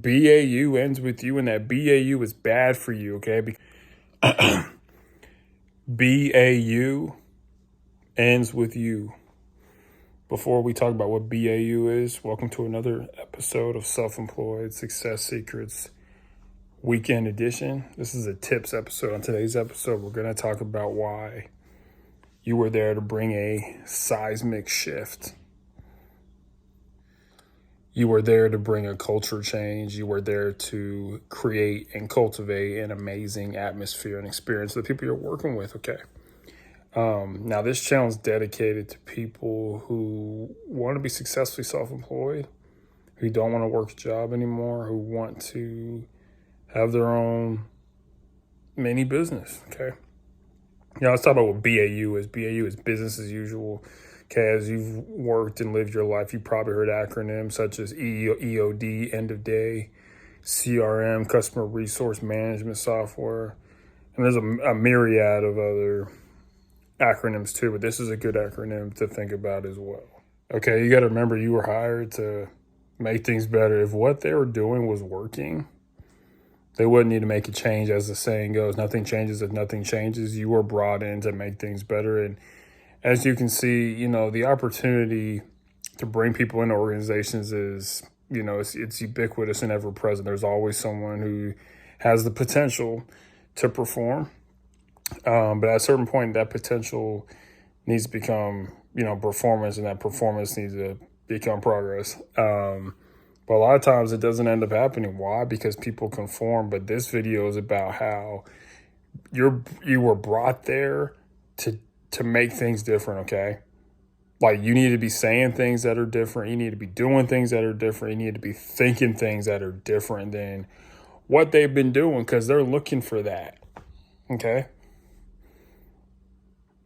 BAU ends with you, and that BAU is bad for you, okay? BAU ends with you. Before we talk about what BAU is, welcome to another episode of Self-Employed Success Secrets Weekend Edition. This is a tips episode. On today's episode, we're going to talk about why you were there to bring a seismic shift. You were there to bring a culture change. You were there to create and cultivate an amazing atmosphere and experience for the people you're working with, okay? Now, this channel is dedicated to people who want to be successfully self-employed, who don't want to work a job anymore, who want to have their own mini business, okay? Now, let's talk about what BAU is. BAU is business as usual. Okay, as you've worked and lived your life, you've probably heard acronyms such as EOD, end of day, CRM, customer resource management software, and there's a myriad of other acronyms too, but this is a good acronym to think about as well. Okay, you got to remember you were hired to make things better. If what they were doing was working, they wouldn't need to make a change. As the saying goes, nothing changes if nothing changes. You were brought in to make things better, and as you can see, the opportunity to bring people into organizations is, it's ubiquitous and ever present. There's always someone who has the potential to perform. But at a certain point, that potential needs to become, performance, and that performance needs to become progress. But a lot of times it doesn't end up happening. Why? Because people conform. But this video is about how you were brought there to make things different, okay? Like, you need to be saying things that are different. You need to be doing things that are different. You need to be thinking things that are different than what they've been doing, because they're looking for that, okay?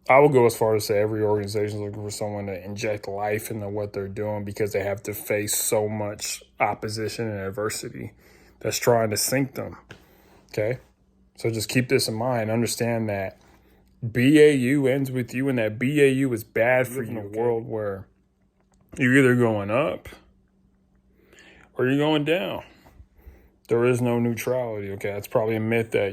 I will go as far as to say every organization is looking for someone to inject life into what they're doing, because they have to face so much opposition and adversity that's trying to sink them, okay? So just keep this in mind. Understand that BAU ends with you, and that BAU is bad for you in a world where you're either going up or you're going down. There is no neutrality, okay? It's probably a myth that,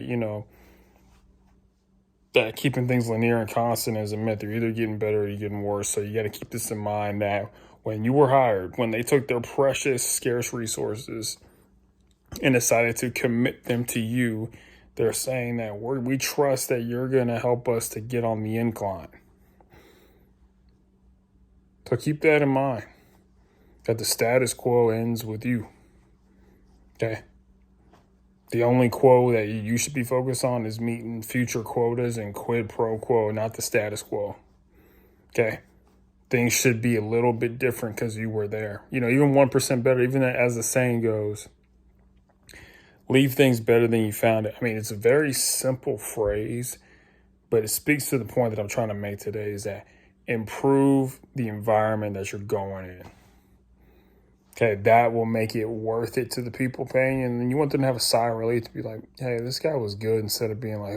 that keeping things linear and constant is a myth. You're either getting better or you're getting worse. So you got to keep this in mind, that when you were hired, when they took their precious, scarce resources and decided to commit them to you, they're saying that we trust that you're going to help us to get on the incline. So keep that in mind, that the status quo ends with you. Okay? The only quo that you should be focused on is meeting future quotas and quid pro quo, not the status quo. Okay? Things should be a little bit different because you were there. Even 1% better, even as the saying goes, leave things better than you found it. I mean, it's a very simple phrase, but it speaks to the point that I'm trying to make today, is that improve the environment that you're going in. Okay, that will make it worth it to the people paying. And then you want them to have a sigh of relief, to be like, hey, this guy was good, instead of being like,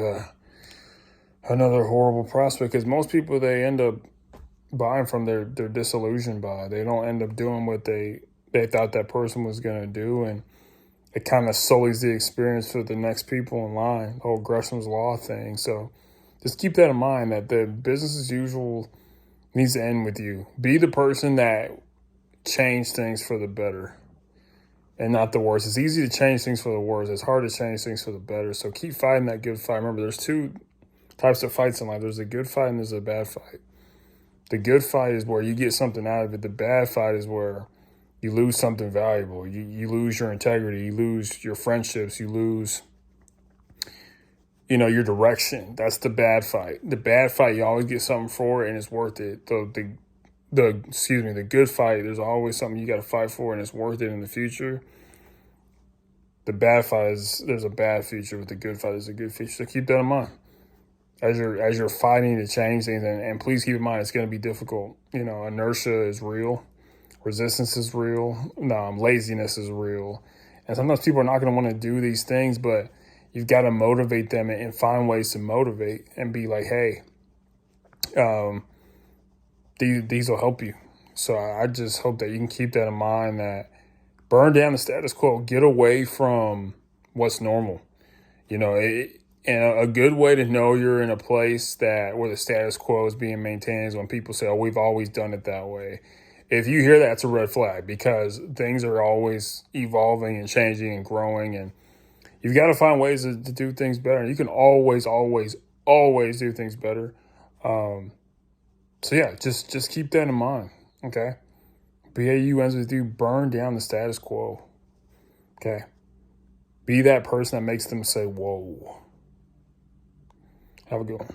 another horrible prospect. Because most people, they end up buying from they're disillusioned by. They don't end up doing what they thought that person was going to do. And it kind of sullies the experience for the next people in line, the whole Gresham's Law thing. So just keep that in mind, that the business as usual needs to end with you. Be the person that changed things for the better and not the worse. It's easy to change things for the worse. It's hard to change things for the better. So keep fighting that good fight. Remember, there's two types of fights in life. There's a good fight and there's a bad fight. The good fight is where you get something out of it. The bad fight is where you lose something valuable. You lose your integrity. You lose your friendships. You lose, your direction. That's the bad fight. The bad fight, you always get something for it, and it's worth it. The good fight, there's always something you got to fight for, and it's worth it in the future. The bad fight is, there's a bad future, but the good fight is a good future. So keep that in mind as you're fighting to change things. And please keep in mind, it's going to be difficult. Inertia is real. Resistance is real. Laziness is real. And sometimes people are not going to want to do these things, but you've got to motivate them and find ways to motivate and be like, hey, these will help you. So I just hope that you can keep that in mind, that Burn down the status quo. Get away from what's normal. You know, and a good way to know you're in a place that where the status quo is being maintained is when people say, "Oh, we've always done it that way." If you hear that, it's a red flag because things are always evolving and changing and growing, and you've got to find ways to do things better. You can always, always, always do things better. So yeah, just keep that in mind. Okay. BAU ends with you. Burn down the status quo. Okay. Be that person that makes them say, "Whoa." Have a good one.